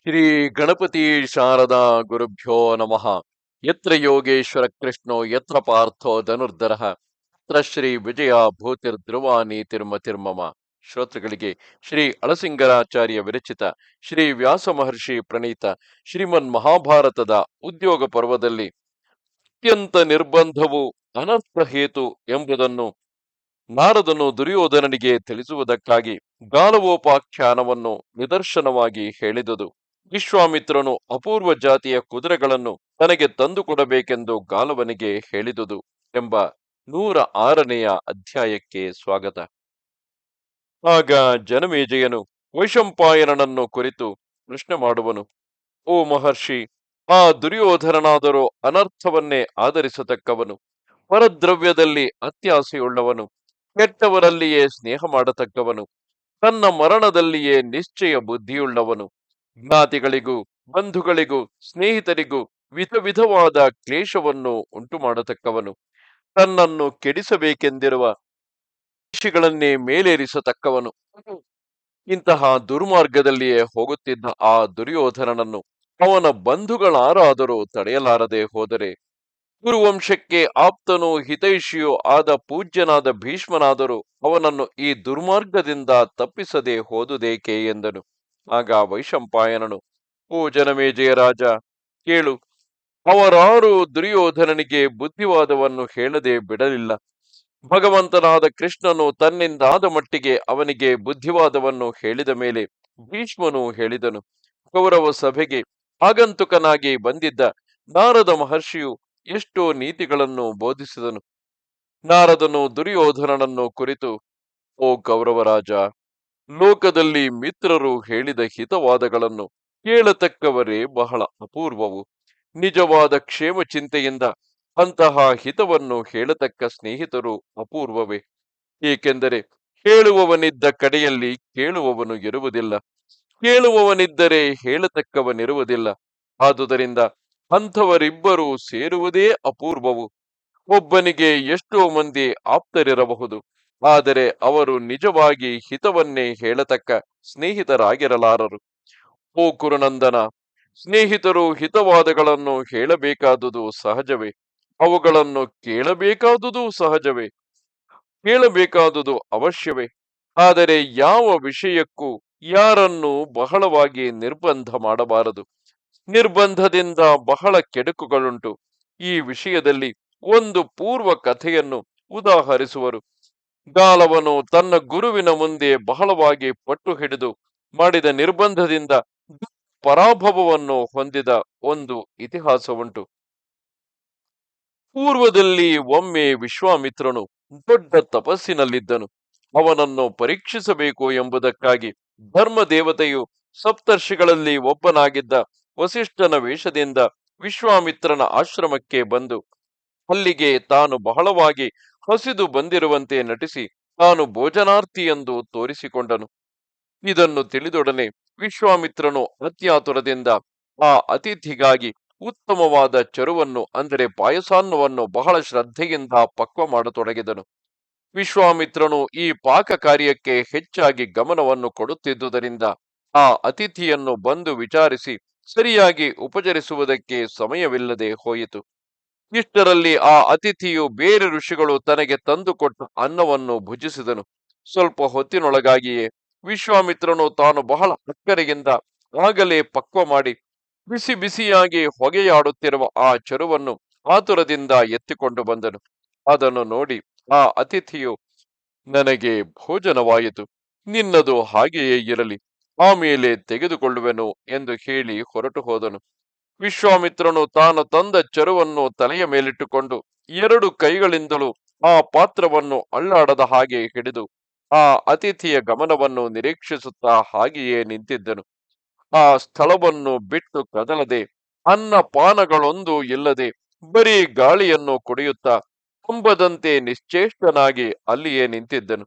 ಶ್ರೀ ಗಣಪತಿ ಶಾರದಾ ಗುರುಭ್ಯೋ ನಮಃ. ಯತ್ರ ಯೋಗೇಶ್ವರ ಕೃಷ್ಣೋ ಯತ್ರ ಪಾರ್ಥೋ ಧನುರ್ಧರಃ ತತ್ರ ಶ್ರೀ ವಿಜಯ ಭೂತಿರ್ಧ್ರುವ ನೀತಿರ್ಮತಿರ್ಮಮ. ಶ್ರೋತೃಗಳಿಗೆ ಶ್ರೀ ಅಳಸಿಂಗರಾಚಾರ್ಯ ವಿರಚಿತ ಶ್ರೀ ವ್ಯಾಸ ಮಹರ್ಷಿ ಪ್ರಣೀತ ಶ್ರೀಮನ್ ಮಹಾಭಾರತದ ಉದ್ಯೋಗ ಪರ್ವದಲ್ಲಿ ಅತ್ಯಂತ ನಿರ್ಬಂಧವು ಅನರ್ಥ ಹೇತು ಎಂಬುದನ್ನು ನಾರದನು ದುರ್ಯೋಧನನಿಗೆ ತಿಳಿಸುವುದಕ್ಕಾಗಿ ಗಾಲವೋಪಾಖ್ಯಾನವನ್ನು ನಿದರ್ಶನವಾಗಿ ಹೇಳಿದುದು. ವಿಶ್ವಾಮಿತ್ರನು ಅಪೂರ್ವ ಜಾತಿಯ ಕುದುರೆಗಳನ್ನು ತನಗೆ ತಂದುಕೊಡಬೇಕೆಂದು ಗಾಲವನಿಗೆ ಹೇಳಿದುದು ಎಂಬ 106ನೆಯ ಅಧ್ಯಾಯಕ್ಕೆ ಸ್ವಾಗತ. ಆಗ ಜನಮೇಜಯನು ವೈಶಂಪಾಯನನನ್ನು ಕುರಿತು ಪ್ರಶ್ನೆ ಮಾಡುವನು. ಓ ಮಹರ್ಷಿ, ಆ ದುರ್ಯೋಧನನಾದರೂ ಅನರ್ಥವನ್ನೇ ಆಧರಿಸತಕ್ಕವನು, ಪರದ್ರವ್ಯದಲ್ಲಿ ಅತ್ಯಾಸೆಯುಳ್ಳವನು, ಕೆಟ್ಟವರಲ್ಲಿಯೇ ಸ್ನೇಹ ಮಾಡತಕ್ಕವನು, ತನ್ನ ಮರಣದಲ್ಲಿಯೇ ನಿಶ್ಚಯ ಬುದ್ಧಿಯುಳ್ಳವನು, ಜ್ಞಾತಿಗಳಿಗೂ ಬಂಧುಗಳಿಗೂ ಸ್ನೇಹಿತರಿಗೂ ವಿಧ ವಿಧವಾದ ಕ್ಲೇಶವನ್ನು ಉಂಟು ಮಾಡತಕ್ಕವನು, ತನ್ನನ್ನು ಕೆಡಿಸಬೇಕೆಂದಿರುವ ಋಷಿಗಳನ್ನೇ ಮೇಲೇರಿಸತಕ್ಕವನು. ಇಂತಹ ದುರ್ಮಾರ್ಗದಲ್ಲಿಯೇ ಹೋಗುತ್ತಿದ್ದ ಆ ದುರ್ಯೋಧನನನ್ನು ಅವನ ಬಂಧುಗಳಾರಾದರೂ ತಡೆಯಲಾರದೆ ಹೋದರೆ, ಕುರುವಂಶಕ್ಕೆ ಆಪ್ತನೂ ಹಿತೈಷಿಯೂ ಆದ ಪೂಜ್ಯನಾದ ಭೀಷ್ಮನಾದರೂ ಅವನನ್ನು ಈ ದುರ್ಮಾರ್ಗದಿಂದ ತಪ್ಪಿಸದೆ ಹೋದುದೇಕೆ ಎಂದನು. ಆಗ ವೈಶಂಪಾಯನನು, ಓ ಜನಮೇಜಯ ರಾಜ, ಕೇಳು, ಅವರಾರು ದುರ್ಯೋಧನನಿಗೆ ಬುದ್ಧಿವಾದವನ್ನು ಹೇಳದೆ ಬಿಡಲಿಲ್ಲ. ಭಗವಂತನಾದ ಕೃಷ್ಣನು ತನ್ನಿಂದಾದ ಮಟ್ಟಿಗೆ ಅವನಿಗೆ ಬುದ್ಧಿವಾದವನ್ನು ಹೇಳಿದ ಮೇಲೆ ಭೀಷ್ಮನು ಹೇಳಿದನು. ಕೌರವ ಸಭೆಗೆ ಆಗಂತುಕನಾಗಿ ಬಂದಿದ್ದ ನಾರದ ಮಹರ್ಷಿಯು ಎಷ್ಟೋ ನೀತಿಗಳನ್ನು ಬೋಧಿಸಿದನು. ನಾರದನು ದುರ್ಯೋಧನನನ್ನು ಕುರಿತು, ಓ ಕೌರವರಾಜ, ಲೋಕದಲ್ಲಿ ಮಿತ್ರರು ಹೇಳಿದ ಹಿತವಾದಗಳನ್ನು ಕೇಳತಕ್ಕವರೇ ಬಹಳ ಅಪೂರ್ವವು. ನಿಜವಾದ ಕ್ಷೇಮ ಚಿಂತೆಯಿಂದ ಅಂತಹ ಹಿತವನ್ನು ಹೇಳತಕ್ಕ ಸ್ನೇಹಿತರು ಅಪೂರ್ವವೇ. ಏಕೆಂದರೆ ಹೇಳುವವನಿದ್ದ ಕಡೆಯಲ್ಲಿ ಕೇಳುವವನು ಇರುವುದಿಲ್ಲ, ಕೇಳುವವನಿದ್ದರೆ ಹೇಳತಕ್ಕವನಿರುವುದಿಲ್ಲ. ಆದುದರಿಂದ ಅಂಥವರಿಬ್ಬರು ಸೇರುವುದೇ ಅಪೂರ್ವವು. ಒಬ್ಬನಿಗೆ ಎಷ್ಟೋ ಮಂದಿ ಆಪ್ತರಿರಬಹುದು, ಆದರೆ ಅವರು ನಿಜವಾಗಿ ಹಿತವನ್ನೇ ಹೇಳತಕ್ಕ ಸ್ನೇಹಿತರಾಗಿರಲಾರರು. ಓ ಕುರುನಂದನ, ಸ್ನೇಹಿತರು ಹಿತವಾದಗಳನ್ನು ಹೇಳಬೇಕಾದುದು ಸಹಜವೇ, ಅವುಗಳನ್ನು ಕೇಳಬೇಕಾದುದು ಸಹಜವೇ, ಕೇಳಬೇಕಾದುದು ಅವಶ್ಯವೇ. ಆದರೆ ಯಾವ ವಿಷಯಕ್ಕೂ ಯಾರನ್ನು ಬಹಳವಾಗಿ ನಿರ್ಬಂಧ ಮಾಡಬಾರದು. ನಿರ್ಬಂಧದಿಂದ ಬಹಳ ಕೆಡುಕುಗಳುಂಟು. ಈ ವಿಷಯದಲ್ಲಿ ಒಂದು ಪೂರ್ವ ಕಥೆಯನ್ನು ಉದಾಹರಿಸುವರು. ಗಾಲವನು ತನ್ನ ಗುರುವಿನ ಮುಂದೆ ಬಹಳವಾಗಿ ಪಟ್ಟು ಹಿಡಿದು ಮಾಡಿದ ನಿರ್ಬಂಧದಿಂದ ಪರಾಭವವನ್ನು ಹೊಂದಿದ ಒಂದು ಇತಿಹಾಸವುಂಟು. ಪೂರ್ವದಲ್ಲಿ ಒಮ್ಮೆ ವಿಶ್ವಾಮಿತ್ರನು ದೊಡ್ಡ ತಪಸ್ಸಿನಲ್ಲಿದ್ದನು. ಅವನನ್ನು ಪರೀಕ್ಷಿಸಬೇಕು ಎಂಬುದಕ್ಕಾಗಿ ಧರ್ಮ ದೇವತೆಯು ಸಪ್ತರ್ಷಿಗಳಲ್ಲಿ ಒಬ್ಬನಾಗಿದ್ದ ವಸಿಷ್ಠನ ವೇಷದಿಂದ ವಿಶ್ವಾಮಿತ್ರನ ಆಶ್ರಮಕ್ಕೆ ಬಂದು ಅಲ್ಲಿಗೆ ತಾನು ಬಹಳವಾಗಿ ಹಸಿದು ಬಂದಿರುವಂತೆ ನಟಿಸಿ ತಾನು ಭೋಜನಾರ್ಥಿ ಎಂದು ತೋರಿಸಿಕೊಂಡನು. ಇದನ್ನು ತಿಳಿದೊಡನೆ ವಿಶ್ವಾಮಿತ್ರನು ಅತ್ಯಾತುರದಿಂದ ಆ ಅತಿಥಿಗಾಗಿ ಉತ್ತಮವಾದ ಚರುವನ್ನು ಅಂದರೆ ಪಾಯಸಾನ್ನವನ್ನು ಬಹಳ ಶ್ರದ್ಧೆಯಿಂದ ಪಕ್ವ ಮಾಡತೊಡಗಿದನು. ವಿಶ್ವಾಮಿತ್ರನು ಈ ಪಾಕ ಕಾರ್ಯಕ್ಕೆ ಹೆಚ್ಚಾಗಿ ಗಮನವನ್ನು ಕೊಡುತ್ತಿದ್ದುದರಿಂದ ಆ ಅತಿಥಿಯನ್ನು ಬಂದು ವಿಚಾರಿಸಿ ಸರಿಯಾಗಿ ಉಪಚರಿಸುವುದಕ್ಕೆ ಸಮಯವಿಲ್ಲದೆ ಹೋಯಿತು. ಇಷ್ಟರಲ್ಲಿ ಆ ಅತಿಥಿಯು ಬೇರೆ ಋಷಿಗಳು ತನಗೆ ತಂದುಕೊಟ್ಟ ಅನ್ನವನ್ನು ಭುಜಿಸಿದನು. ಸ್ವಲ್ಪ ಹೊತ್ತಿನೊಳಗಾಗಿಯೇ ವಿಶ್ವಾಮಿತ್ರನು ತಾನು ಬಹಳ ಅಕ್ಕರೆಯಿಂದ ಆಗಲೇ ಪಕ್ವ ಮಾಡಿ ಬಿಸಿ ಬಿಸಿಯಾಗಿ ಹೊಗೆಯಾಡುತ್ತಿರುವ ಆ ಚರುವನ್ನು ಆತುರದಿಂದ ಎತ್ತಿಕೊಂಡು ಬಂದನು. ಅದನ್ನು ನೋಡಿ ಆ ಅತಿಥಿಯು, ನನಗೆ ಭೋಜನವಾಯಿತು, ನಿನ್ನದು ಹಾಗೆಯೇ ಇರಲಿ, ಆಮೇಲೆ ತೆಗೆದುಕೊಳ್ಳುವೆನು ಎಂದು ಹೇಳಿ ಹೊರಟು ಹೋದನು. ವಿಶ್ವಾಮಿತ್ರನು ತಾನು ತಂದ ಚರುವನ್ನು ತಲೆಯ ಮೇಲಿಟ್ಟುಕೊಂಡು 2 ಕೈಗಳಿಂದಲೂ ಆ ಪಾತ್ರವನ್ನು ಅಳ್ಳಾಡದ ಹಾಗೆ ಹಿಡಿದು ಆ ಅತಿಥಿಯ ಗಮನವನ್ನು ನಿರೀಕ್ಷಿಸುತ್ತಾ ಹಾಗೆಯೇ ನಿಂತಿದ್ದನು. ಆ ಸ್ಥಳವನ್ನು ಬಿಟ್ಟು ಕದಲದೆ, ಅನ್ನ ಪಾನಗಳೊಂದು ಇಲ್ಲದೆ ಬರೀ ಗಾಳಿಯನ್ನು ಕುಡಿಯುತ್ತಾ ಕಂಬದಂತೆ ನಿಶ್ಚೇಷ್ಟನಾಗಿ ಅಲ್ಲಿಯೇ ನಿಂತಿದ್ದನು.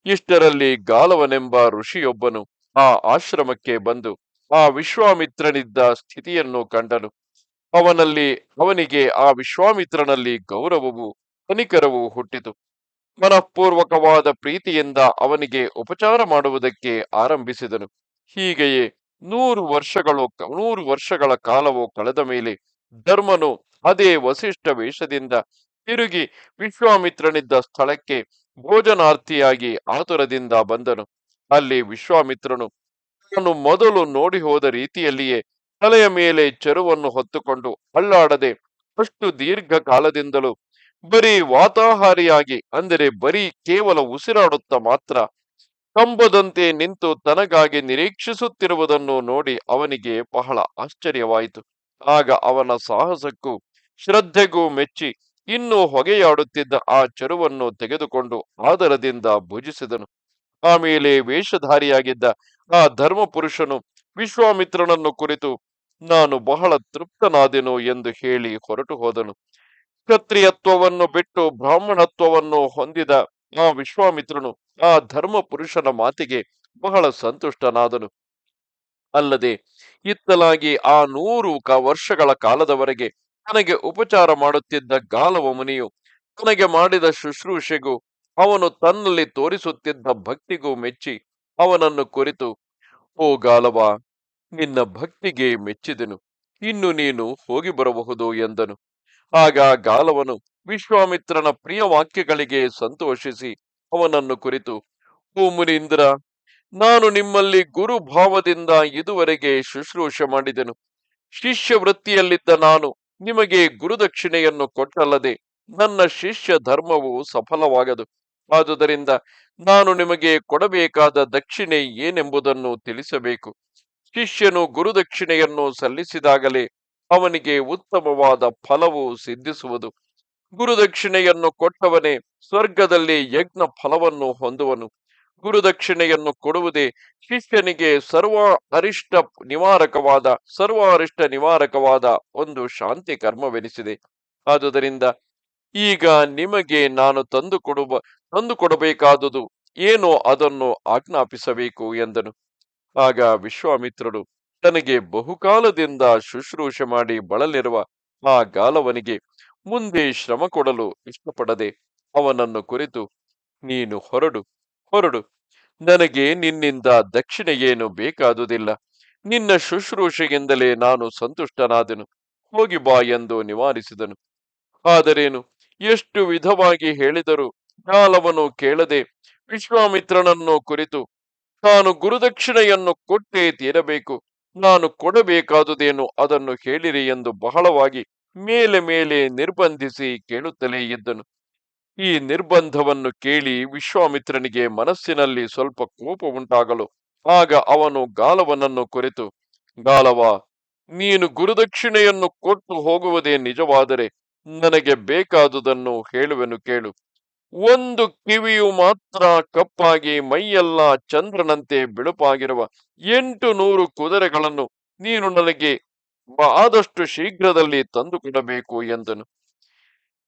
ಇಷ್ಟರಲ್ಲಿ ಗಾಲವನೆಂಬ ಋಷಿಯೊಬ್ಬನು ಆ ಆಶ್ರಮಕ್ಕೆ ಬಂದು ಆ ವಿಶ್ವಾಮಿತ್ರನಿದ್ದ ಸ್ಥಿತಿಯನ್ನು ಕಂಡನು. ಅವನಿಗೆ ಆ ವಿಶ್ವಾಮಿತ್ರನಲ್ಲಿ ಗೌರವವು ಕನಿಕರವೂ ಹುಟ್ಟಿತು. ಮನಃಪೂರ್ವಕವಾದ ಪ್ರೀತಿಯಿಂದ ಅವನಿಗೆ ಉಪಚಾರ ಮಾಡುವುದಕ್ಕೆ ಆರಂಭಿಸಿದನು. ಹೀಗೆಯೇ ನೂರು ವರ್ಷಗಳ ಕಾಲವು ಕಳೆದ ಮೇಲೆ ಧರ್ಮನು ಅದೇ ವಸಿಷ್ಠ ವೇಷದಿಂದ ತಿರುಗಿ ವಿಶ್ವಾಮಿತ್ರನಿದ್ದ ಸ್ಥಳಕ್ಕೆ ಭೋಜನಾರ್ಥಿಯಾಗಿ ಆತುರದಿಂದ ಬಂದನು. ಅಲ್ಲಿ ವಿಶ್ವಾಮಿತ್ರನು ತಾನು ಮೊದಲು ನೋಡಿ ಹೋದ ರೀತಿಯಲ್ಲಿಯೇ ತಲೆಯ ಮೇಲೆ ಚೆರುವನ್ನು ಹೊತ್ತುಕೊಂಡು ಅಲ್ಲಾಡದೆ ಅಷ್ಟು ದೀರ್ಘ ಕಾಲದಿಂದಲೂ ಬರೀ ವಾತಾಹಾರಿಯಾಗಿ, ಅಂದರೆ ಬರೀ ಕೇವಲ ಉಸಿರಾಡುತ್ತಾ ಮಾತ್ರ ಕಂಬದಂತೆ ನಿಂತು ತನಗಾಗಿ ನಿರೀಕ್ಷಿಸುತ್ತಿರುವುದನ್ನು ನೋಡಿ ಅವನಿಗೆ ಬಹಳ ಆಶ್ಚರ್ಯವಾಯಿತು. ಆಗ ಅವನ ಸಾಹಸಕ್ಕೂ ಶ್ರದ್ಧೆಗೂ ಮೆಚ್ಚಿ ಇನ್ನೂ ಹೊಗೆಯಾಡುತ್ತಿದ್ದ ಆ ಚೆರುವನ್ನು ತೆಗೆದುಕೊಂಡು ಆದರದಿಂದ ಭುಜಿಸಿದನು. ಆಮೇಲೆ ವೇಷಧಾರಿಯಾಗಿದ್ದ ಆ ಧರ್ಮ ಪುರುಷನು ವಿಶ್ವಾಮಿತ್ರನನ್ನು ಕುರಿತು, ನಾನು ಬಹಳ ತೃಪ್ತನಾದೆನು ಎಂದು ಹೇಳಿ ಹೊರಟು ಹೋದನು. ಕ್ಷತ್ರಿಯತ್ವವನ್ನು ಬಿಟ್ಟು ಬ್ರಾಹ್ಮಣತ್ವವನ್ನು ಹೊಂದಿದ ಆ ವಿಶ್ವಾಮಿತ್ರನು ಆ ಧರ್ಮ ಪುರುಷನ ಮಾತಿಗೆ ಬಹಳ ಸಂತುಷ್ಟನಾದನು. ಅಲ್ಲದೆ ಇತ್ತಲಾಗಿ ಆ 100 ವರ್ಷಗಳ ಕಾಲದವರೆಗೆ ತನಗೆ ಉಪಚಾರ ಮಾಡುತ್ತಿದ್ದ ಗಾಲವ ಮುನಿಯು ತನಗೆ ಮಾಡಿದ ಶುಶ್ರೂಷೆಗೂ ಅವನು ತನ್ನಲ್ಲಿ ತೋರಿಸುತ್ತಿದ್ದ ಭಕ್ತಿಗೂ ಮೆಚ್ಚಿ ಅವನನ್ನು ಕುರಿತು, ಓ ಗಾಲವ, ನಿನ್ನ ಭಕ್ತಿಗೆ ಮೆಚ್ಚಿದೆನು, ಇನ್ನು ನೀನು ಹೋಗಿ ಬರಬಹುದು ಎಂದನು. ಆಗ ಗಾಲವನು ವಿಶ್ವಾಮಿತ್ರನ ಪ್ರಿಯ ವಾಕ್ಯಗಳಿಗೆ ಸಂತೋಷಿಸಿ ಅವನನ್ನು ಕುರಿತು, ಓ ಮುನೀಂದ್ರ, ನಾನು ನಿಮ್ಮಲ್ಲಿ ಗುರು ಭಾವದಿಂದ ಇದುವರೆಗೆ ಶುಶ್ರೂಷೆ ಮಾಡಿದೆನು. ಶಿಷ್ಯ ವೃತ್ತಿಯಲ್ಲಿದ್ದ ನಾನು ನಿಮಗೆ ಗುರುದಕ್ಷಿಣೆಯನ್ನು ಕೊಟ್ಟಲ್ಲದೆ ನನ್ನ ಶಿಷ್ಯ ಧರ್ಮವು ಸಫಲವಾಗದು. ಆದುದರಿಂದ ನಾನು ನಿಮಗೆ ಕೊಡಬೇಕಾದ ದಕ್ಷಿಣೆ ಏನೆಂಬುದನ್ನು ತಿಳಿಸಬೇಕು. ಶಿಷ್ಯನು ಗುರುದಕ್ಷಿಣೆಯನ್ನು ಸಲ್ಲಿಸಿದಾಗಲೇ ಅವನಿಗೆ ಉತ್ತಮವಾದ ಫಲವು ಸಿದ್ಧಿಸುವುದು. ಗುರುದಕ್ಷಿಣೆಯನ್ನು ಕೊಟ್ಟವನೇ ಸ್ವರ್ಗದಲ್ಲಿ ಯಜ್ಞ ಫಲವನ್ನು ಹೊಂದುವನು. ಗುರುದಕ್ಷಿಣೆಯನ್ನು ಕೊಡುವುದೇ ಶಿಷ್ಯನಿಗೆ ಸರ್ವಾರಿಷ್ಟ ನಿವಾರಕವಾದ ಒಂದು ಶಾಂತಿ ಕರ್ಮವೆನಿಸಿದೆ. ಆದುದರಿಂದ ಈಗ ನಿಮಗೆ ನಾನು ತಂದುಕೊಡಬೇಕಾದುದು ಏನೋ ಅದನ್ನು ಆಜ್ಞಾಪಿಸಬೇಕು ಎಂದನು. ಆಗ ವಿಶ್ವಾಮಿತ್ರನು ತನಗೆ ಬಹುಕಾಲದಿಂದ ಶುಶ್ರೂಷೆ ಮಾಡಿ ಬಳಲಿರುವ ಆ ಗಾಲವನಿಗೆ ಮುಂದೆ ಶ್ರಮ ಕೊಡಲು ಇಷ್ಟಪಡದೆ ಅವನನ್ನು ಕುರಿತು, ನೀನು ಹೊರಡು, ನನಗೆ ನಿನ್ನಿಂದ ದಕ್ಷಿಣೆ ಏನು ಬೇಕಾದುದಿಲ್ಲ. ನಿನ್ನ ಶುಶ್ರೂಷೆಯಿಂದಲೇ ನಾನು ಸಂತುಷ್ಟನಾದೆನು, ಹೋಗಿ ಬಾ ಎಂದು ನಿವಾರಿಸಿದನು. ಆದರೇನು, ಎಷ್ಟು ವಿಧವಾಗಿ ಹೇಳಿದರೂ ಗಾಲವನು ಕೇಳದೆ ವಿಶ್ವಾಮಿತ್ರನನ್ನು ಕುರಿತು, ತಾನು ಗುರುದಕ್ಷಿಣೆಯನ್ನು ಕೊಟ್ಟೇ ತೀರಬೇಕು, ನಾನು ಕೊಡಬೇಕಾದುದೇನು ಅದನ್ನು ಹೇಳಿರಿ ಎಂದು ಬಹಳವಾಗಿ ಮೇಲೆ ನಿರ್ಬಂಧಿಸಿ ಕೇಳುತ್ತಲೇ ಇದ್ದನು. ಈ ನಿರ್ಬಂಧವನ್ನು ಕೇಳಿ ವಿಶ್ವಾಮಿತ್ರನಿಗೆ ಮನಸ್ಸಿನಲ್ಲಿ ಸ್ವಲ್ಪ ಕೋಪ ಉಂಟಾಗಲು, ಆಗ ಅವನು ಗಾಲವನನ್ನು ಕುರಿತು, ಗಾಲವ, ನೀನು ಗುರುದಕ್ಷಿಣೆಯನ್ನು ಕೊಟ್ಟು ಹೋಗುವುದೇ ನಿಜವಾದರೆ ನನಗೆ ಬೇಕಾದುದನ್ನು ಹೇಳುವೆನು ಕೇಳು. ಒಂದು ಕಿವಿಯು ಮಾತ್ರ ಕಪ್ಪಾಗಿ ಮೈಯೆಲ್ಲ ಚಂದ್ರನಂತೆ ಬಿಳುಪಾಗಿರುವ 800 ಕುದುರೆಗಳನ್ನು ನೀನು ನನಗೆ ಆದಷ್ಟು ಶೀಘ್ರದಲ್ಲಿ ತಂದುಕೊಡಬೇಕು ಎಂದನು.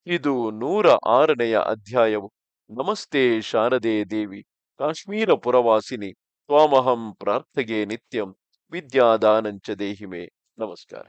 ಇದು 106ನೆಯ ಅಧ್ಯಾಯವು. ನಮಸ್ತೆ ಶಾರದೆ ದೇವಿ, ಕಾಶ್ಮೀರ ಪುರವಾಸಿನಿ, ತ್ವಾಮಹಂ ಪ್ರಾರ್ಥಗೆ ನಿತ್ಯಂ, ವಿದ್ಯಾದಾನಂಚ ದೇಹಿಮೆ. ನಮಸ್ಕಾರ.